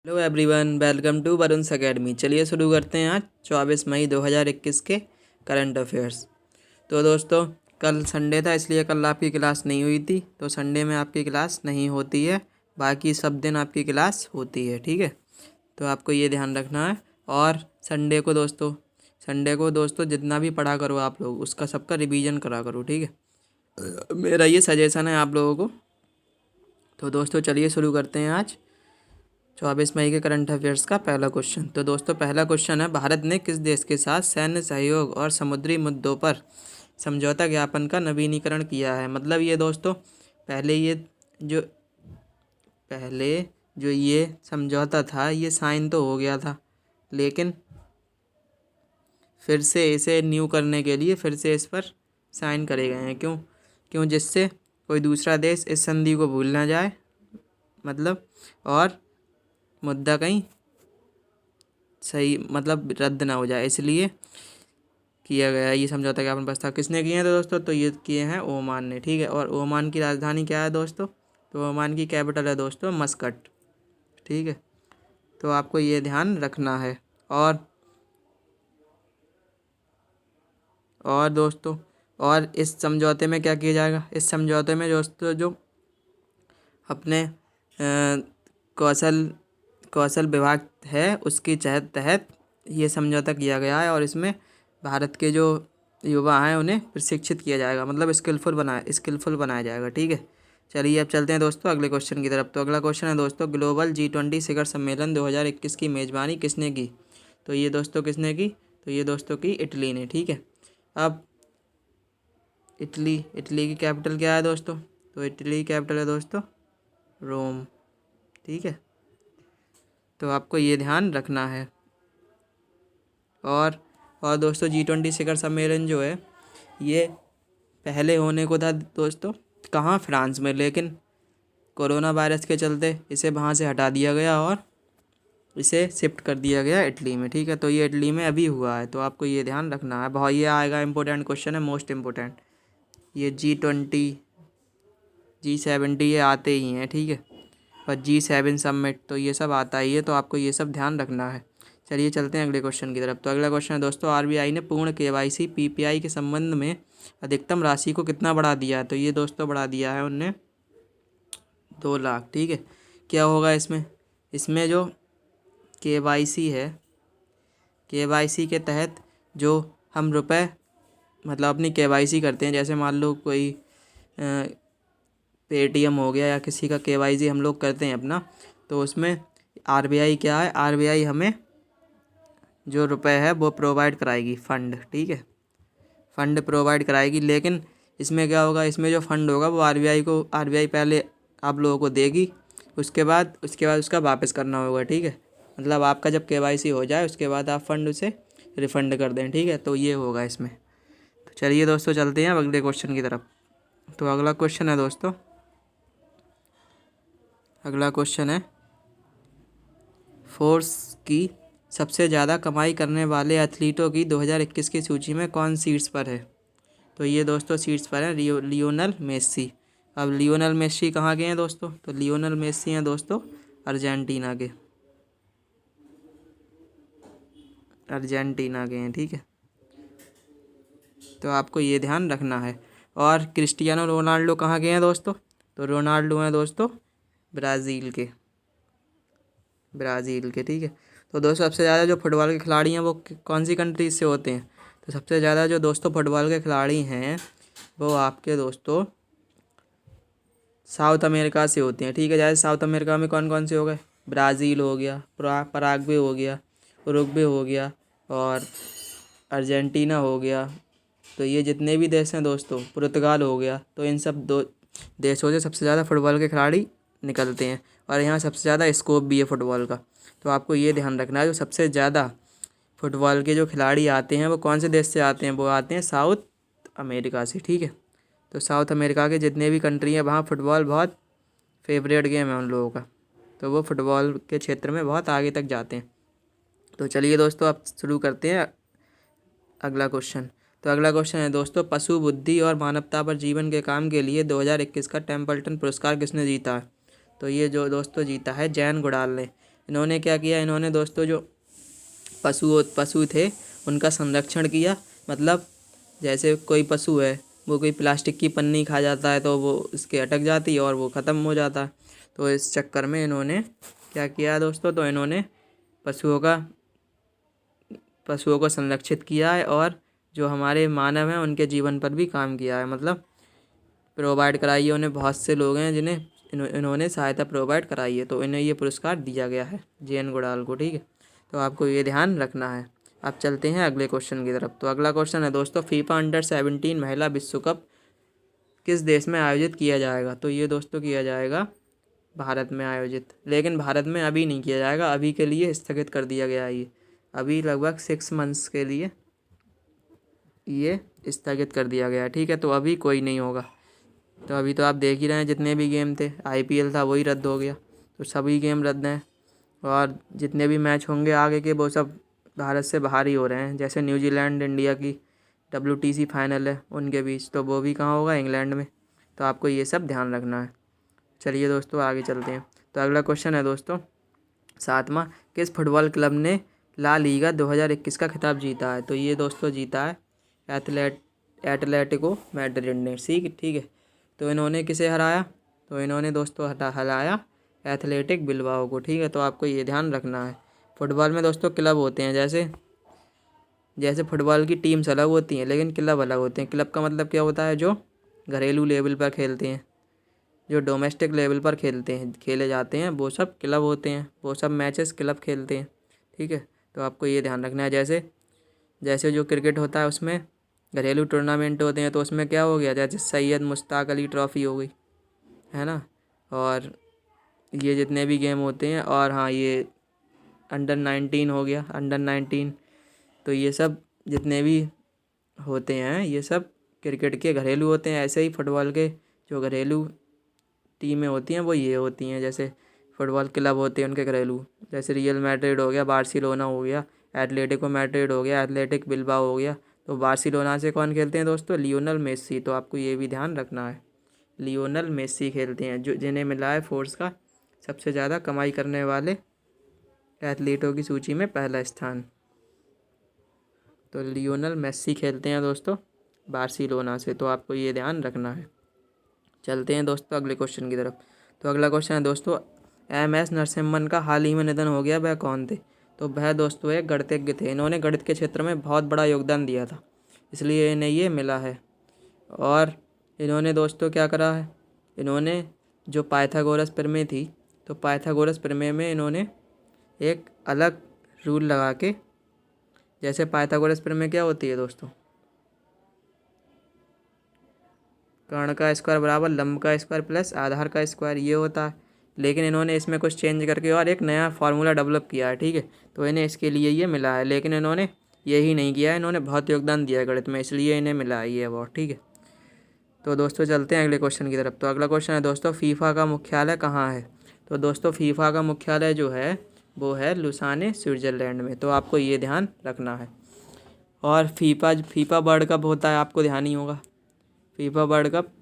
Hello everyone, welcome to Varun's academy. चलिए शुरू करते हैं आज 24 मई 2021 के करंट अफेयर्स। तो दोस्तों, कल संडे था इसलिए कल आपकी क्लास नहीं हुई थी, तो संडे में आपकी क्लास नहीं होती है, बाकी सब दिन आपकी क्लास होती है। ठीक है, तो आपको ये ध्यान रखना है। और संडे को दोस्तों जितना भी पढ़ा करो आप लोग, उसका सबका रिवीजन करा करो। ठीक है, मेरा ये सजेशन है आप लोगों को। तो दोस्तों चलिए शुरू करते हैं आज 24 मई के करंट अफेयर्स का पहला क्वेश्चन। तो दोस्तों पहला क्वेश्चन है, भारत ने किस देश के साथ सैन्य सहयोग और समुद्री मुद्दों पर समझौता ज्ञापन का नवीनीकरण किया है। मतलब ये दोस्तों जो पहले जो ये समझौता था ये साइन तो हो गया था, लेकिन फिर से इसे न्यू करने के लिए फिर से इस पर साइन करे गए हैं। क्यों जिससे कोई दूसरा देश इस संधि को भूल ना जाए, मतलब, और मुद्दा कहीं सही मतलब रद्द ना हो जाए, इसलिए किया गया ये समझौता ज्ञापन प्रस्ताव। किसने किए हैं तो दोस्तों, तो ये किए हैं ओमान ने। ठीक है, और ओमान की राजधानी क्या है दोस्तों, तो ओमान की कैपिटल है दोस्तों मस्कट। ठीक है, तो आपको ये ध्यान रखना है। और दोस्तों, और इस समझौते में क्या किया जाएगा, इस समझौते में दोस्तों जो अपने कौशल विभाग है उसके तहत ये समझौता किया गया है, और इसमें भारत के जो युवा हैं उन्हें प्रशिक्षित किया जाएगा, मतलब स्किलफुल बनाया जाएगा। ठीक है, चलिए अब चलते हैं दोस्तों अगले क्वेश्चन की तरफ। तो अगला क्वेश्चन है दोस्तों, ग्लोबल G20 शिखर सम्मेलन 2021 की मेज़बानी किसने की। तो ये दोस्तों किसने की, तो ये दोस्तों की इटली ने। ठीक है, अब इटली की कैपिटल क्या है दोस्तों, तो इटली की कैपिटल है दोस्तों रोम। ठीक है, तो आपको ये ध्यान रखना है। और दोस्तों G20 शिखर सम्मेलन जो है ये पहले होने को था दोस्तों कहाँ, फ्रांस में, लेकिन कोरोना वायरस के चलते इसे वहाँ से हटा दिया गया और इसे शिफ्ट कर दिया गया इटली में। ठीक है, तो ये इटली में अभी हुआ है, तो आपको ये ध्यान रखना है। बहुत ये आएगा इंपॉर्टेंट क्वेश्चन है, मोस्ट इम्पोर्टेंट। ये G20 G70 ये आते ही हैं। ठीक है, और G7 समिट तो ये सब आता ही है, तो आपको ये सब ध्यान रखना है। चलिए चलते हैं अगले क्वेश्चन की तरफ। तो अगला क्वेश्चन है दोस्तों, आरबीआई ने पूर्ण केवाईसी पीपीआई के संबंध में अधिकतम राशि को कितना बढ़ा दिया है। तो ये दोस्तों बढ़ा दिया है उनने 2 लाख। ठीक है, क्या होगा इसमें जो केवाईसी है, केवाईसी के तहत जो हम रुपए मतलब अपनी केवाईसी करते हैं, जैसे मान लो कोई पेटीएम हो गया या किसी का केवाईसी हम लोग करते हैं अपना, तो उसमें आरबीआई क्या है, आरबीआई हमें जो रुपए है वो प्रोवाइड कराएगी, फंड। ठीक है, फंड प्रोवाइड कराएगी, लेकिन इसमें क्या होगा, इसमें जो फंड होगा वो आरबीआई पहले आप लोगों को देगी, उसके बाद उसका वापस करना होगा। ठीक है, मतलब आपका जब केवाईसी हो जाए उसके बाद आप फंड उसे रिफ़ंड कर दें। ठीक है, तो ये होगा इसमें। तो चलिए दोस्तों चलते हैं अब अगले क्वेश्चन की तरफ। तो अगला क्वेश्चन है दोस्तों, अगला क्वेश्चन है, फोर्स की सबसे ज़्यादा कमाई करने वाले एथलीटों की 2021 की सूची में कौन सीट्स पर है। तो ये दोस्तों सीट्स पर है लियोनल मेसी। अब लियोनल मेसी कहाँ के हैं दोस्तों, तो लियोनल मेसी हैं दोस्तों अर्जेंटीना के हैं। ठीक है, तो आपको ये ध्यान रखना है। और क्रिस्टियानो रोनाल्डो कहाँ के हैं दोस्तों, तो रोनाल्डो हैं दोस्तों ब्राज़ील के। ठीक है, तो दोस्तों सबसे ज़्यादा जो फुटबॉल के खिलाड़ी हैं वो कौन सी कंट्रीज से होते हैं, तो सबसे ज़्यादा जो दोस्तों फुटबॉल के खिलाड़ी हैं वो आपके दोस्तों साउथ अमेरिका से होते हैं। ठीक है, जैसे साउथ अमेरिका में कौन कौन से हो गए, ब्राज़ील हो गया, पराग्वे हो गया, उरुग्वे हो गया, और अर्जेंटीना हो गया। तो ये जितने भी देश हैं दोस्तों, पुर्तगाल हो गया, तो इन सब देशों से सबसे ज़्यादा फुटबॉल के खिलाड़ी निकलते हैं, और यहाँ सबसे ज़्यादा स्कोप भी है फुटबॉल का। तो आपको ये ध्यान रखना है, जो सबसे ज़्यादा फुटबॉल के जो खिलाड़ी आते हैं वो कौन से देश से आते हैं, वो आते हैं साउथ अमेरिका से। ठीक है, तो साउथ अमेरिका के जितने भी कंट्री हैं वहाँ फुटबॉल बहुत फेवरेट गेम है उन लोगों का, तो वो फुटबॉल के क्षेत्र में बहुत आगे तक जाते हैं। तो चलिए दोस्तों अब शुरू करते हैं अगला क्वेश्चन। तो अगला क्वेश्चन है दोस्तों, पशु बुद्धि और मानवता पर जीवन के काम के लिए 2021 का टेम्पल्टन पुरस्कार किसने जीता है। तो ये जो दोस्तों जीता है जैन गुडाल ने। इन्होंने क्या किया, इन्होंने दोस्तों जो पशु थे उनका संरक्षण किया। मतलब जैसे कोई पशु है, वो कोई प्लास्टिक की पन्नी खा जाता है तो वो इसके अटक जाती है और वो ख़त्म हो जाता है। तो इस चक्कर में इन्होंने क्या किया दोस्तों, तो इन्होंने पशुओं को संरक्षित किया है और जो हमारे मानव हैं उनके जीवन पर भी काम किया है। मतलब प्रोवाइड कराई है उन्हें। बहुत से लोग हैं जिन्हें इन्होंने सहायता प्रोवाइड कराई है, तो इन्हें ये पुरस्कार दिया गया है, JN गुड़ाल को। ठीक है, तो आपको ये ध्यान रखना है। अब चलते हैं अगले क्वेश्चन की तरफ। तो अगला क्वेश्चन है दोस्तों, फीफा अंडर-17 महिला विश्व कप किस देश में आयोजित किया जाएगा? तो ये दोस्तों किया जाएगा भारत में आयोजित, लेकिन भारत में अभी नहीं किया जाएगा, अभी के लिए स्थगित कर दिया गया है। ये अभी लगभग 6 मंथ्स के लिए ये स्थगित कर दिया गया है। ठीक है, तो अभी कोई नहीं होगा। तो अभी तो आप देख ही रहे हैं, जितने भी गेम थे, IPL था वही रद्द हो गया, तो सभी गेम रद्द हैं। और जितने भी मैच होंगे आगे के वो सब भारत से बाहर ही हो रहे हैं। जैसे न्यूजीलैंड इंडिया की WTC फाइनल है उनके बीच, तो वो भी कहाँ होगा, इंग्लैंड में। तो आपको ये सब ध्यान रखना है। चलिए दोस्तों आगे चलते हैं। तो अगला क्वेश्चन है दोस्तों, 7वां, किस फुटबॉल क्लब ने ला लीगा 2021 का खिताब जीता है? तो ये दोस्तों जीता है एटलेटिको मैड्रिड ने। ठीक है, तो इन्होंने किसे हराया? तो इन्होंने दोस्तों हराया एथलेटिक बिलबाओ को। ठीक है, तो आपको ये ध्यान रखना है। फुटबॉल में दोस्तों क्लब होते हैं, जैसे फुटबॉल की टीम्स अलग होती हैं लेकिन क्लब अलग होते हैं। क्लब का मतलब क्या होता है, जो घरेलू लेवल पर खेलते हैं, जो डोमेस्टिक लेवल पर खेले जाते हैं, वो सब क्लब होते हैं, वो सब मैचेस क्लब खेलते हैं। ठीक है, तो आपको ये ध्यान रखना है। जैसे जो क्रिकेट होता है उसमें घरेलू टूर्नामेंट होते हैं, तो उसमें क्या हो गया, जैसे सैयद मुश्ताक अली ट्रॉफ़ी हो गई, है ना। और ये जितने भी गेम होते हैं, और हाँ, ये अंडर-19 हो गया, अंडर-19। तो ये सब जितने भी होते हैं ये सब क्रिकेट के घरेलू होते हैं। ऐसे ही फुटबॉल के जो घरेलू टीमें होती हैं वो ये होती हैं, जैसे फुटबॉल क्लब होते हैं उनके घरेलू, जैसे रियल मैड्रिड हो गया, बार्सिलोना हो गया, एटलेटिको मैड्रिड हो गया, एथलेटिक बिलबाओ हो गया। तो बार्सिलोना से कौन खेलते हैं दोस्तों? Lionel Messi. तो आपको ये भी ध्यान रखना है, लियोनल मेसी खेलते हैं, जो जिन्हें मिला है फोर्स का सबसे ज़्यादा कमाई करने वाले एथलीटों की सूची में पहला स्थान। तो लियोनल मेसी खेलते हैं दोस्तों बार्सिलोना से, तो आपको ये ध्यान रखना है। चलते हैं दोस्तों अगले क्वेश्चन की तरफ। तो अगला क्वेश्चन है दोस्तों, MS नरसिम्हन का हाल ही में निधन हो गया, वह कौन थे? तो वह दोस्तों एक गणितज्ञ थे। इन्होंने गणित के क्षेत्र में बहुत बड़ा योगदान दिया था, इसलिए इन्हें ये मिला है। और इन्होंने दोस्तों क्या करा है, इन्होंने जो पाइथागोरस प्रमेय थी, तो पाइथागोरस प्रमेय में इन्होंने एक अलग रूल लगा के, जैसे पाइथागोरस प्रमेय क्या होती है दोस्तों, कर्ण का स्क्वायर बराबर लंब का स्क्वायर प्लस आधार का स्क्वायर, ये होता है। लेकिन इन्होंने इसमें कुछ चेंज करके और एक नया फार्मूला डेवलप किया है। ठीक है, तो इन्हें इसके लिए ये मिला है, लेकिन इन्होंने यही नहीं किया है, इन्होंने बहुत योगदान दिया है गणित में, इसलिए इन्हें मिला है ये अवार्ड। ठीक है, तो दोस्तों चलते हैं अगले क्वेश्चन की तरफ। तो अगला क्वेश्चन है दोस्तों, फीफा का मुख्यालय कहाँ है? तो दोस्तों फीफा का मुख्यालय जो है वो है लुसाने, स्विट्ज़रलैंड में। तो आपको ये ध्यान रखना है। और फीफा वर्ल्ड कप होता है, आपको ध्यान ही होगा, फीफा वर्ल्ड कप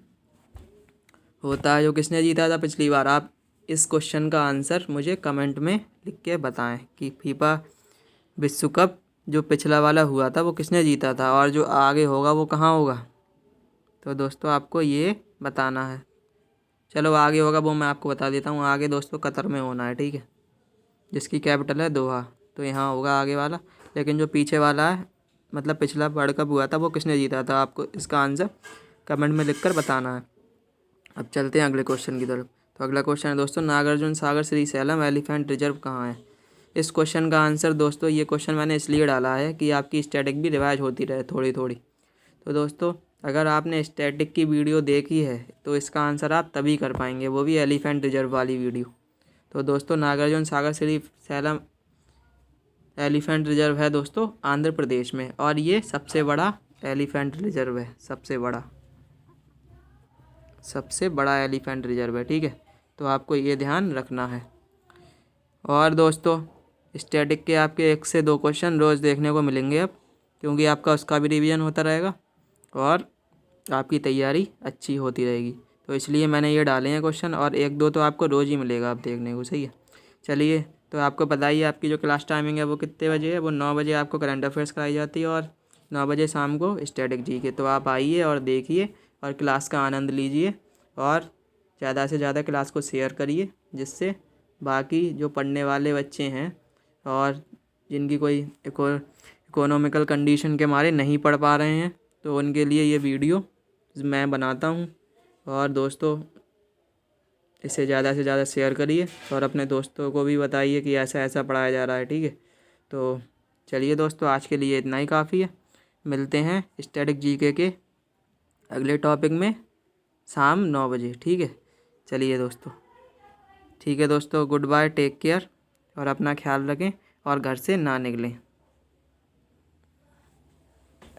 होता है जो किसने जीता था पिछली बार? आप इस क्वेश्चन का आंसर मुझे कमेंट में लिख के बताएं कि फीफा विश्व कप जो पिछला वाला हुआ था वो किसने जीता था, और जो आगे होगा वो कहाँ होगा। तो दोस्तों आपको ये बताना है। चलो आगे होगा वो मैं आपको बता देता हूँ। आगे दोस्तों कतर में होना है, ठीक है, जिसकी कैपिटल है दोहा। तो यहाँ होगा आगे वाला, लेकिन जो पीछे वाला है, मतलब पिछला वर्ल्ड कप हुआ था, वो किसने जीता था, आपको इसका आंसर कमेंट में लिख कर बताना है। अब चलते हैं अगले क्वेश्चन की तरफ। तो अगला क्वेश्चन है दोस्तों, Nagarjuna Sagar Shri slam elephant reserve कहाँ है? इस क्वेश्चन का आंसर दोस्तों, ये क्वेश्चन मैंने इसलिए डाला है कि आपकी स्टैटिक भी रिवाइज होती रहे थोड़ी थोड़ी। तो दोस्तों अगर आपने स्टैटिक की वीडियो देखी है तो इसका आंसर आप तभी कर पाएंगे, वो भी एलिफेंट रिजर्व वाली वीडियो। तो दोस्तों Nagarjuna Sagar Shri slam elephant reserve है दोस्तों आंध्र प्रदेश में, और ये सबसे बड़ा एलिफेंट रिजर्व है, सबसे बड़ा एलिफेंट रिजर्व है। ठीक है, तो आपको ये ध्यान रखना है। और दोस्तों स्टैटिक के आपके 1 से 2 क्वेश्चन रोज़ देखने को मिलेंगे अब, क्योंकि आपका उसका भी रिवीजन होता रहेगा और आपकी तैयारी अच्छी होती रहेगी, तो इसलिए मैंने ये डाले हैं क्वेश्चन, और 1-2 तो आपको रोज़ ही मिलेगा अब देखने को। सही है, चलिए तो आपको पता ही है आपकी जो क्लास टाइमिंग है वो कितने बजे है। वो 9 बजे आपको करंट अफेयर्स कराई जाती है और 9 बजे शाम को स्टैटिक जीके। तो आप आइए और देखिए और क्लास का आनंद लीजिए और ज़्यादा से ज़्यादा क्लास को शेयर करिए, जिससे बाकी जो पढ़ने वाले बच्चे हैं और जिनकी कोई इकोनॉमिकल कंडीशन के मारे नहीं पढ़ पा रहे हैं, तो उनके लिए ये वीडियो मैं बनाता हूँ। और दोस्तों, इसे ज़्यादा से ज़्यादा शेयर करिए और अपने दोस्तों को भी बताइए कि ऐसा ऐसा पढ़ाया जा रहा है, ठीक है। तो चलिए दोस्तों, आज के लिए इतना ही काफ़ी है। मिलते हैं स्टैटिक जीके के अगले टॉपिक में शाम 9 बजे, ठीक है। चलिए दोस्तों, ठीक है दोस्तों, गुड बाय, टेक केयर और अपना ख्याल रखें और घर से ना निकलें।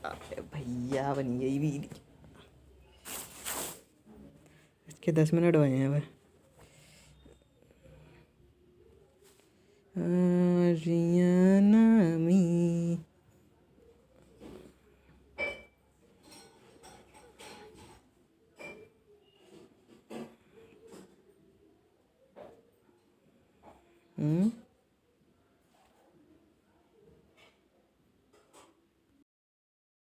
अरे भैया बन गई भी, इसके 10 मिनट हुए हैं भाई। आरियाना मी